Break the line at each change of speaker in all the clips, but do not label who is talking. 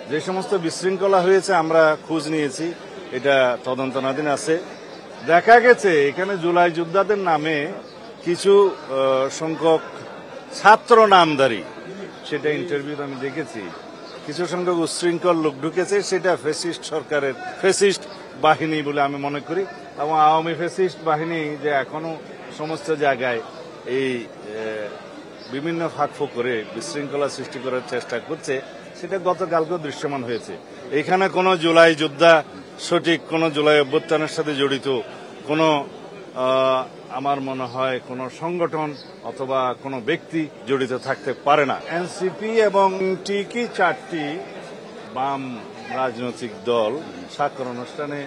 যে সমস্ত বিশৃঙ্খলা হয়েছে আমরা খোঁজ নিয়েছি, এটা তদন্তনাধীন আছে। দেখা গেছে এখানে জুলাই যোদ্ধাদের নামে কিছু সংখ্যক ছাত্র নামধারী, সেটা ইন্টারভিউতে আমি দেখেছি, কিছু সংখ্যক উচ্ছৃঙ্খল লোক ঢুকেছে। সেটা ফ্যাসিস্ট সরকারের ফ্যাসিস্ট বাহিনী বলে আমি মনে করি, এবং আওয়ামী ফ্যাসিস্ট বাহিনী যে এখনো সমস্ত জায়গায় এই বিভিন্ন ফাঁকফোঁক করে বিশৃঙ্খলা সৃষ্টি করার চেষ্টা করছে, সেটা গতকালকেও দৃশ্যমান হয়েছে। এখানে কোনো জুলাই যোদ্ধা, সঠিক কোনো জুলাই অভ্যুত্থানের সাথে জড়িত কোনো আমার মনে হয় কোনো সংগঠন অথবা কোনো ব্যক্তি জড়িত থাকতে পারে না। এনসিপি এবং টিকি 4টি বাম রাজনৈতিক দল স্বাক্ষর অনুষ্ঠানে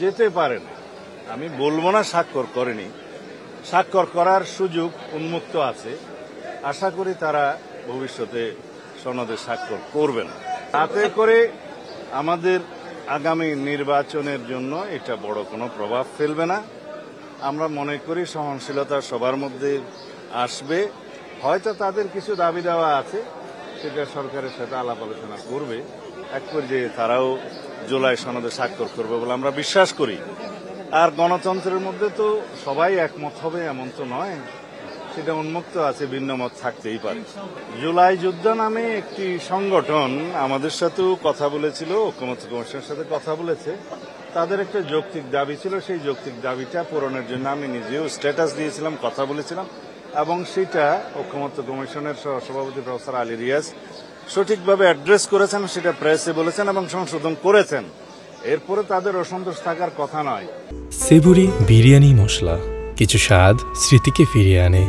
যেতে পারে না। আমি বলবো না স্বাক্ষর করেনি, স্বাক্ষর করার সুযোগ উন্মুক্ত আছে। আশা করি তারা ভবিষ্যতে সনদে স্বাক্ষর করবেন। তাতে করে আমাদের আগামী নির্বাচনের জন্য এটা বড় কোনো প্রভাব ফেলবে না। আমরা মনে করি সহনশীলতা সবার মধ্যে আসবে। হয়তো তাদের কিছু দাবি দেওয়া আছে, সেটা সরকারের সাথে আলাপ আলোচনা করবে। এক পর্যায়ে তারাও জুলাই সনদে স্বাক্ষর করবে বলে আমরা বিশ্বাস করি। আর গণতন্ত্রের মধ্যে তো সবাই একমত হবে এমন তো নয়, সেটা উন্মুক্ত আছে, ভিন্ন মত থাকতেই পারে। জুলাই যোদ্ধা নামে একটি সংগঠন আমাদের সাথেও কথা বলেছিল, ঐক্যমত্য কমিশনের সাথে কথা বলেছে। তাদের একটা যৌক্তিক দাবি ছিল, সেই যৌক্তিক দাবিটা পূরণের জন্য আমি নিজেও স্ট্যাটাস দিয়েছিলাম, কথা বলেছিলাম, এবং সেটা ঐক্যমত্য কমিশনের সভাপতি প্রফেসর আলী রিয়াজ সঠিকভাবে অ্যাড্রেস করেছেন, সেটা প্রেসে বলেছেন এবং সংশোধন করেছেন। এরপরে তাদের অসন্তোষ থাকার কথা নয়।
সেবুরি বিরিয়ানি মশলা, কিছু স্বাদ স্মৃতিকে ফিরিয়ে আনে।